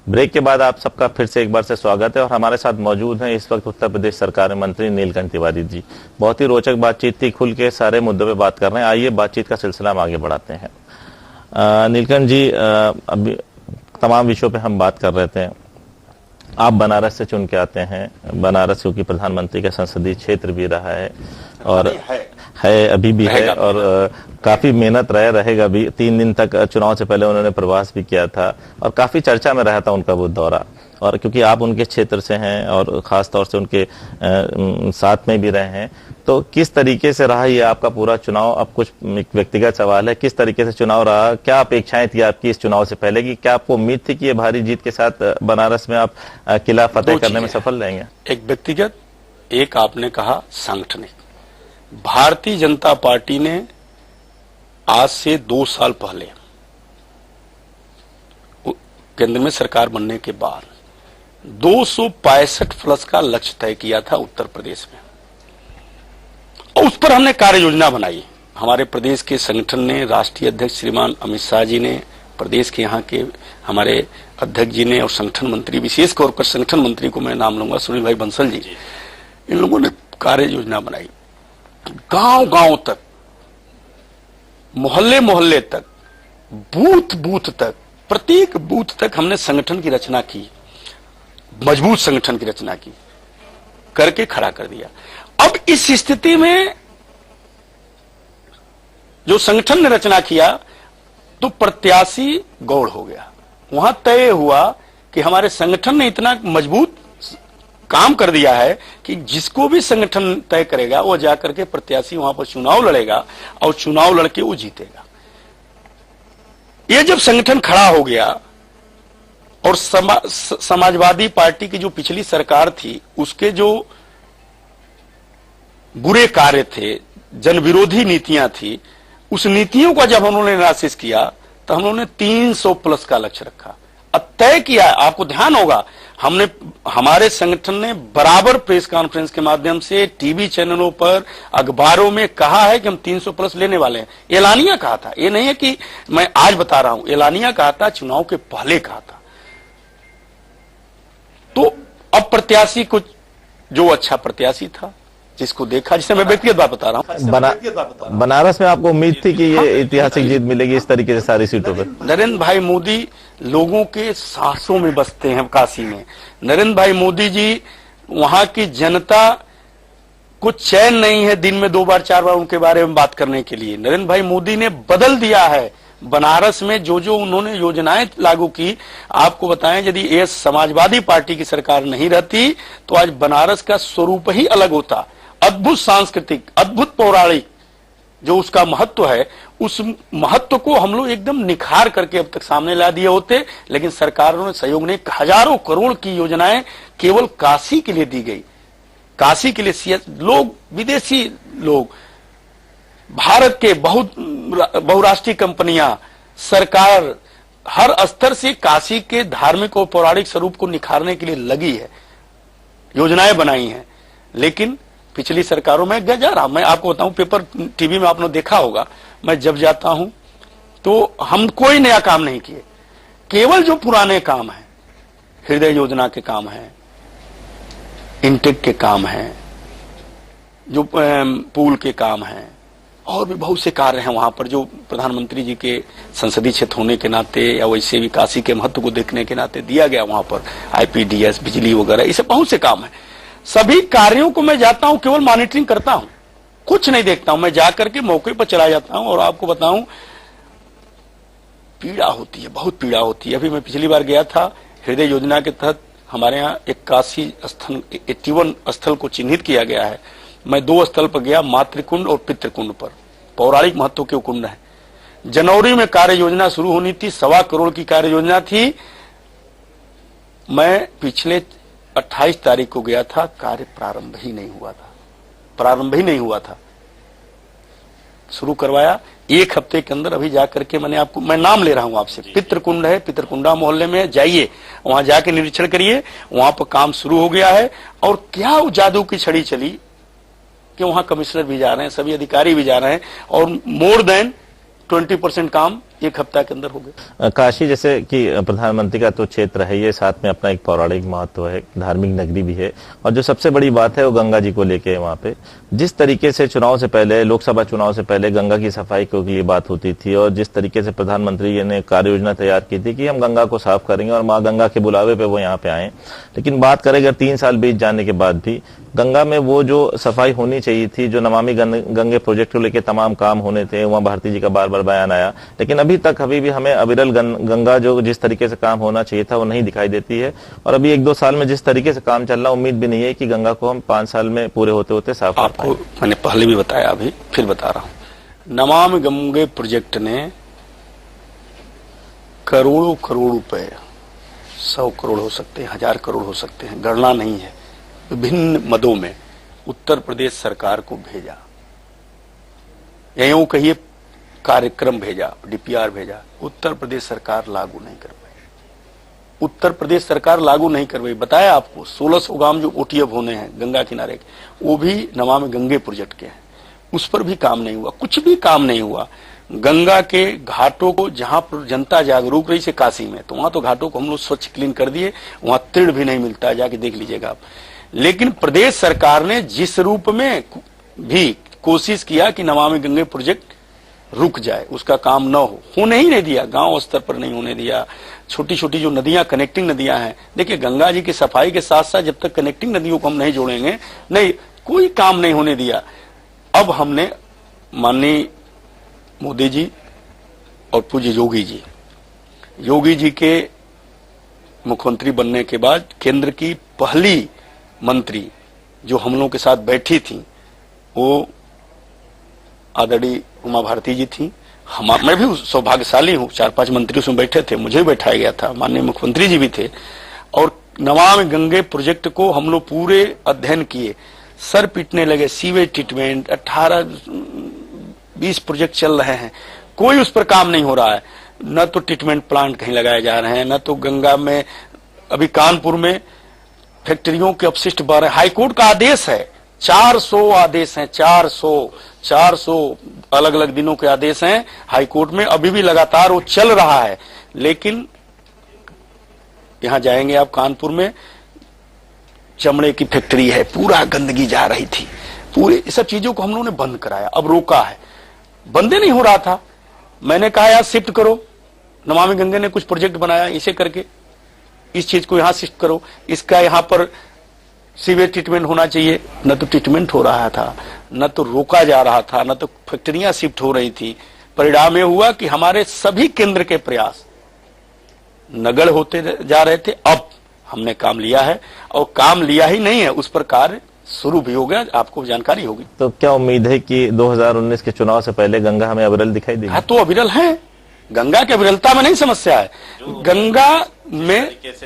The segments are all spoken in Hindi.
ब्रेक के बाद आप सबका फिर से एक बार से स्वागत है और हमारे साथ मौजूद हैं इस वक्त उत्तर प्रदेश सरकार में मंत्री नीलकंठ तिवारी जी। बहुत ही रोचक बातचीत थी, खुल के सारे मुद्दों पे बात कर रहे हैं। आइए बातचीत का सिलसिला हम आगे बढ़ाते हैं। नीलकंठ जी, अभी तमाम विषयों पे हम बात कर रहे थे। आप बनारस से चुन के आते हैं, बनारस क्योंकि प्रधानमंत्री का संसदीय क्षेत्र भी रहा है और है अभी भी है और काफी मेहनत रहेगा भी। 3 दिन तक चुनाव से पहले उन्होंने प्रवास भी किया था और काफी चर्चा में रहा था उनका वो दौरा। और क्योंकि आप उनके क्षेत्र से हैं और खास तौर से उनके साथ में भी रहे हैं, तो किस तरीके से रहा ये आपका पूरा चुनाव? अब कुछ व्यक्तिगत सवाल है, किस तरीके से चुनाव रहा? क्या अपेक्षाएं थी आपकी इस चुनाव से पहले की? क्या आपको उम्मीद थी कि ये भारी जीत के साथ बनारस में आप किला फतेह करने में सफल रहेंगे? एक व्यक्तिगत, एक आपने कहा सांगठनिक। भारतीय जनता पार्टी ने आज से 2 साल पहले केंद्र में सरकार बनने के बाद 265 प्लस का लक्ष्य तय किया था उत्तर प्रदेश में, और उस पर हमने कार्य योजना बनाई। हमारे प्रदेश के संगठन ने, राष्ट्रीय अध्यक्ष श्रीमान अमित शाह जी ने, प्रदेश के यहाँ के हमारे अध्यक्ष जी ने और संगठन मंत्री, विशेष तौर पर संगठन मंत्री को मैं नाम लूंगा, सुनील भाई बंसल जी, इन लोगों ने कार्य योजना बनाई। गांव गांव तक, मोहल्ले मोहल्ले तक, बूथ बूथ तक, प्रत्येक बूथ तक हमने संगठन की रचना की, मजबूत संगठन की रचना की, करके खड़ा कर दिया। अब इस स्थिति में जो संगठन ने रचना किया तो प्रत्याशी गौड़ हो गया। वहां तय हुआ कि हमारे संगठन ने इतना मजबूत काम कर दिया है कि जिसको भी संगठन तय करेगा वो जाकर के प्रत्याशी वहां पर चुनाव लड़ेगा और चुनाव लड़के वो जीतेगा। ये जब संगठन खड़ा हो गया और समाजवादी पार्टी की जो पिछली सरकार थी उसके जो बुरे कार्य थे, जनविरोधी नीतियां थी, उस नीतियों का जब उन्होंने एनालिसिस किया तो हम लोगों ने 300 प्लस का लक्ष्य रखा, अब तय किया। आपको ध्यान होगा, हमने, हमारे संगठन ने बराबर प्रेस कॉन्फ्रेंस के माध्यम से, टीवी चैनलों पर, अखबारों में कहा है कि हम 300 प्लस लेने वाले हैं। एलानिया कहा था, ये नहीं है कि मैं आज बता रहा हूं, एलानिया कहा था, चुनाव के पहले कहा था। तो अब प्रत्याशी कुछ जो अच्छा प्रत्याशी था, जिसको देखा, जिसे मैं व्यक्तिगत बात बता रहा हूं, बनारस में आपको उम्मीद थी कि ये ऐतिहासिक जीत मिलेगी इस तरीके से सारी सीटों पर? नरेंद्र भाई मोदी लोगों के सांसों में बसते हैं काशी में। नरेंद्र भाई मोदी जी, वहां की जनता को चैन नहीं है दिन में 2 बार 4 बार उनके बारे में बात करने के लिए। नरेंद्र भाई मोदी ने बदल दिया है बनारस में जो जो उन्होंने योजनाएं लागू की। आपको बताएं, यदि ये समाजवादी पार्टी की सरकार नहीं रहती तो आज बनारस का स्वरूप ही अलग होता। अद्भुत सांस्कृतिक, अद्भुत पौराणिक जो उसका महत्व है, उस महत्व को हम लोग एकदम निखार करके अब तक सामने ला दिए होते, लेकिन सरकारों ने सहयोग नहीं। हजारों करोड़ की योजनाएं केवल काशी के लिए दी गई। काशी के लिए लोग, विदेशी लोग, भारत के बहुराष्ट्रीय कंपनियां, सरकार हर स्तर से काशी के धार्मिक और पौराणिक स्वरूप को निखारने के लिए लगी है, योजनाएं बनाई हैं। लेकिन पिछली सरकारों में जा रहा, मैं आपको बताऊं, पेपर टीवी में आपने देखा होगा, मैं जब जाता हूं तो हम कोई नया काम नहीं किए, केवल जो पुराने काम हैं, हृदय योजना के काम हैं, इंटेक के काम हैं, जो पुल के काम हैं, और भी बहुत से कार्य हैं वहां पर जो प्रधानमंत्री जी के संसदीय क्षेत्र होने के नाते या वैसे भी काशी के महत्व को देखने के नाते दिया गया वहां पर, आईपीडीएस, बिजली वगैरह, ऐसे बहुत से काम है। सभी कार्यों को मैं जाता हूं, केवल मॉनिटरिंग करता हूं, कुछ नहीं देखता हूं। मैं जाकर के मौके पर चला जाता हूं और आपको बताऊं, पीड़ा होती है, बहुत पीड़ा होती है। अभी मैं पिछली बार गया था, हृदय योजना के तहत हमारे यहाँ 81 स्थल, 81 स्थल को चिन्हित किया गया है। मैं 2 स्थल पर गया, मातृकुंड और पितृकुंड पर, पौराणिक महत्व के कुंड है। जनवरी में कार्य योजना शुरू होनी थी, 1.25 करोड़ की कार्य योजना थी। मैं पिछले 28 तारीख को गया था, कार्य प्रारंभ ही नहीं हुआ था। शुरू करवाया 1 हफ्ते के अंदर। अभी जाकर के मैं नाम ले रहा हूं आपसे, पितृकुंड है, पितरकुंडा मोहल्ले में जाइए, वहां जाके निरीक्षण करिए, वहां पर काम शुरू हो गया है। और क्या वो जादू की छड़ी चली कि वहां कमिश्नर भी जा रहे हैं, सभी अधिकारी भी जा रहे हैं, और मोर देन 20% काम 1 हफ्ता के अंदर हो गए। काशी जैसे कि प्रधानमंत्री का तो क्षेत्र है, ये साथ में अपना एक पौराणिक महत्व है, धार्मिक नगरी भी है, और जो सबसे बड़ी बात है वो गंगा जी को लेके वहाँ पे जिस तरीके से चुनाव से पहले, लोकसभा चुनाव से पहले गंगा की सफाई के लिए बात होती थी, और जिस तरीके से प्रधानमंत्री ने कार्य योजना तैयार की थी कि हम गंगा को साफ करेंगे और माँ गंगा के बुलावे पे वो यहाँ पे आए, लेकिन बात करें अगर 3 साल बीत जाने के बाद भी गंगा में वो जो सफाई होनी चाहिए थी, जो नमामि गंगे प्रोजेक्ट को लेकर तमाम काम होने थे, वहाँ भारती जी का बार बार बयान आया, लेकिन अभी तक अभी भी हमें अविरल गंगा जो जिस तरीके से काम होना चाहिए था वो नहीं दिखाई देती है। और अभी 1-2 साल में जिस तरीके से काम चल रहा, उम्मीद भी नहीं है कि गंगा को हम 5 साल में पूरे होते होते साफ कर पाएं। आपको मैंने पहले भी बताया, अभी फिर बता रहा हूं, नमामि गंगे प्रोजेक्ट ने करोड़ों करोड़ रुपए, 100 करोड़ हो सकते हैं, 1000 करोड़ हो सकते हैं, गणना नहीं है, विभिन्न मदों में उत्तर प्रदेश सरकार को भेजा, या यूं कहिए कार्यक्रम भेजा, डीपीआर भेजा। उत्तर प्रदेश सरकार लागू नहीं कर पाई। उत्तर प्रदेश सरकार लागू नहीं कर पाई। बताया आपको 1600 गांव जो ओटीएफ होने हैं गंगा किनारे के, वो भी नमामि गंगे प्रोजेक्ट के हैं, उस पर भी काम नहीं हुआ, कुछ भी काम नहीं हुआ। गंगा के घाटों को जहां पर जनता जागरूक रही से काशी में, तो वहां तो घाटों को हम लोग स्वच्छ क्लीन कर दिए, वहां तीर्ण भी नहीं मिलता है, जाके देख लीजिएगा आप। लेकिन प्रदेश सरकार ने जिस रूप में भी कोशिश किया कि नमामि गंगे प्रोजेक्ट रुक जाए, उसका काम न होने ही नहीं दिया, गांव स्तर पर नहीं होने दिया। छोटी छोटी जो नदियां, कनेक्टिंग नदियां हैं, देखिए गंगा जी की सफाई के साथ साथ जब तक कनेक्टिंग नदियों को हम नहीं जोड़ेंगे, नहीं कोई काम नहीं होने दिया। अब हमने माननीय मोदी जी और पूज्य योगी जी के मुख्यमंत्री बनने के बाद केंद्र की पहली मंत्री जो हम लोगों के साथ बैठी थी वो आदरणीय उमा भारती जी थी। मैं भी सौभाग्यशाली हूँ, 4-5 मंत्री उसमें बैठे थे, मुझे भी बैठाया गया था, माननीय मुख्यमंत्री जी भी थे। और नमामि गंगे प्रोजेक्ट को हम लोग पूरे अध्ययन किए, सर पीटने लगे, सीवेज ट्रीटमेंट 18-20 प्रोजेक्ट चल रहे हैं, कोई उस पर काम नहीं हो रहा है। न तो ट्रीटमेंट प्लांट कहीं लगाए जा रहे हैं, न तो गंगा में, अभी कानपुर में फैक्ट्रियों के अपशिष्ट बह रहे हैं। हाईकोर्ट का आदेश है, 400 आदेश हैं, 400 अलग अलग दिनों के आदेश हैं हाईकोर्ट में, अभी भी लगातार वो चल रहा है। लेकिन यहां जाएंगे आप कानपुर में, चमड़े की फैक्ट्री है, पूरा गंदगी जा रही थी, पूरे ये सब चीजों को हम लोगों ने बंद कराया, अब रोका है, बंदे नहीं हो रहा था। मैंने कहा यार शिफ्ट करो, नमामि गंगे ने कुछ प्रोजेक्ट बनाया, इसे करके इस चीज को यहां शिफ्ट करो, इसका यहां पर सीवेज ट्रीटमेंट होना चाहिए। न तो ट्रीटमेंट हो रहा था, न तो रोका जा रहा था, न तो फैक्ट्रियां शिफ्ट हो रही थी। परिणाम यह हुआ कि हमारे सभी केंद्र के प्रयास नगण्य होते जा रहे थे। अब हमने काम लिया है, और काम लिया ही नहीं है, उस पर कार्य शुरू भी हो गया, आपको जानकारी होगी। तो क्या उम्मीद है कि 2019 के चुनाव से पहले गंगा हमें अविरल दिखाई देगी? हाँ, तो अविरल है, गंगा की अविरलता में नहीं समस्या है। गंगा में जिस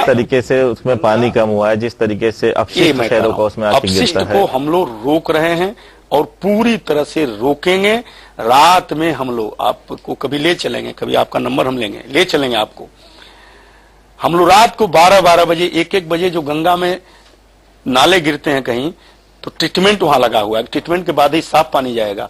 तरीके से उसमें पानी कम हुआ है, जिस तरीके से अपशिष्ट शहरों का उसमें अपशिष्ट को हम लोग रोक रहे हैं और पूरी तरह से रोकेंगे। रात में हम लोग आपको कभी ले चलेंगे, कभी आपका नंबर हम लेंगे, ले चलेंगे आपको। हम लोग रात को 12-12 बजे, 1-1 बजे जो गंगा में नाले गिरते हैं कहीं, तो ट्रीटमेंट वहां लगा हुआ है, ट्रीटमेंट के बाद ही साफ पानी जाएगा,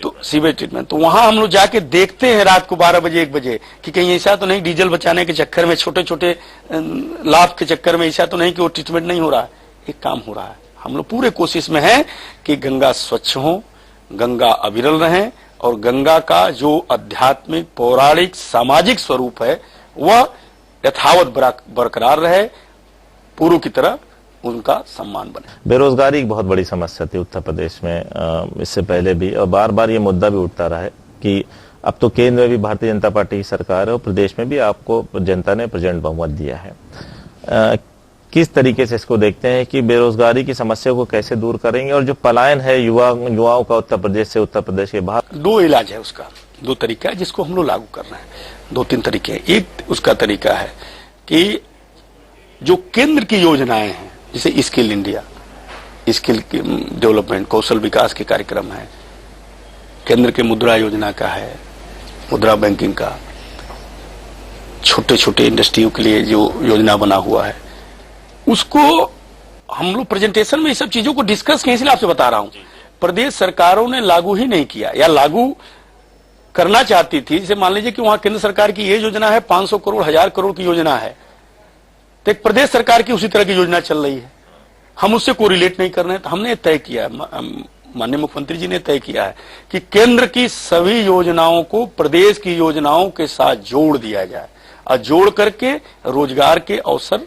तो सीवेज ट्रीटमेंट। तो वहां हम लोग जाके देखते हैं रात को 12 बजे 1 बजे कि कहीं ऐसा तो नहीं डीजल बचाने के चक्कर में, छोटे छोटे लाभ के चक्कर में ऐसा तो नहीं कि वो ट्रीटमेंट नहीं हो रहा है। एक काम हो रहा है, हम लोग पूरे कोशिश में हैं कि गंगा स्वच्छ हो, गंगा अविरल रहे, और गंगा का जो आध्यात्मिक, पौराणिक, सामाजिक स्वरूप है वह यथावत बरकरार रहे, पूर्व की तरह उनका सम्मान बने। बेरोजगारी एक बहुत बड़ी समस्या थी उत्तर प्रदेश में इससे पहले भी, और बार बार ये मुद्दा भी उठता रहा है कि अब तो केंद्र में भी भारतीय जनता पार्टी की सरकार है और प्रदेश में भी आपको जनता ने प्रेजेंट बहुमत दिया है। किस तरीके से इसको देखते हैं कि बेरोजगारी की समस्या को कैसे दूर करेंगे, और जो पलायन है युवाओं का उत्तर प्रदेश से उत्तर प्रदेश के बाहर? 2 इलाज है उसका, 2 तरीका है जिसको हम लोग लागू कर रहे हैं। 2-3 तरीके हैं। एक उसका तरीका है कि जो केंद्र की योजनाएं हैं, जैसे स्किल इंडिया, स्किल डेवलपमेंट, कौशल विकास के कार्यक्रम है, केंद्र के मुद्रा योजना का है, मुद्रा बैंकिंग का, छोटे छोटे इंडस्ट्रियों के लिए जो योजना बना हुआ है, उसको हम लोग प्रेजेंटेशन में ये सब चीजों को डिस्कस किए, इसलिए आपसे बता रहा हूं। प्रदेश सरकारों ने लागू ही नहीं किया, या लागू करना चाहती थी, जैसे मान लीजिए कि वहां केंद्र सरकार की ये योजना है 500 करोड़ 1000 करोड़ की योजना है, तो एक प्रदेश सरकार की उसी तरह की योजना चल रही है, हम उससे कोरिलेट नहीं कर रहे हैं। तो हमने तय किया, माननीय मुख्यमंत्री जी ने तय किया है कि केंद्र की सभी योजनाओं को प्रदेश की योजनाओं के साथ जोड़ दिया जाए और जोड़ करके रोजगार के अवसर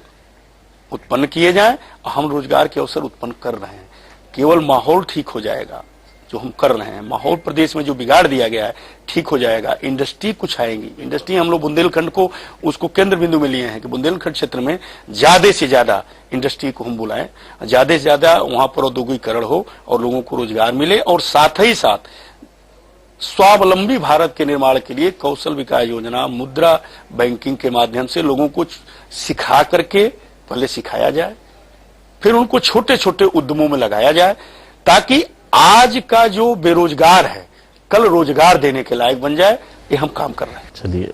उत्पन्न किए जाएं। हम रोजगार के अवसर उत्पन्न कर रहे हैं, केवल माहौल ठीक हो जाएगा जो हम कर रहे हैं, माहौल प्रदेश में जो बिगाड़ दिया गया है ठीक हो जाएगा। इंडस्ट्री कुछ आएंगी, इंडस्ट्री हम लोग बुंदेलखंड को उसको केंद्र बिंदु में लिए हैं कि बुंदेलखंड क्षेत्र में ज्यादा से ज्यादा इंडस्ट्री को हम बुलाएं, ज्यादा से ज्यादा वहां पर औद्योगिकरण हो और लोगों को रोजगार मिले, और साथ ही साथ स्वावलंबी भारत के निर्माण के लिए कौशल विकास योजना, मुद्रा बैंकिंग के माध्यम से लोगों को सिखा करके पहले सिखाया जाए, फिर उनको छोटे छोटे उद्यमों में लगाया जाए, ताकि आज का जो बेरोजगार है कल रोजगार देने के लायक बन जाए। ये हम काम कर रहे हैं। चलिए,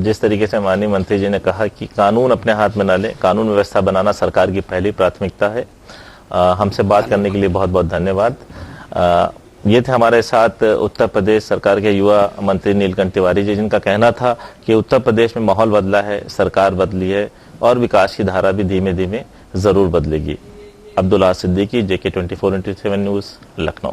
जिस तरीके से माननीय मंत्री जी ने कहा कि कानून अपने हाथ में न ले, कानून व्यवस्था बनाना सरकार की पहली प्राथमिकता है। हमसे बात करने के लिए बहुत बहुत धन्यवाद। ये थे हमारे साथ उत्तर प्रदेश सरकार के युवा मंत्री नीलकंठ तिवारी जी, जिनका कहना था कि उत्तर प्रदेश में माहौल बदला है, सरकार बदली है और विकास की धारा भी धीमे धीमे जरूर बदलेगी। Abdullah Siddiqui, JK 24/7 news, Lucknow.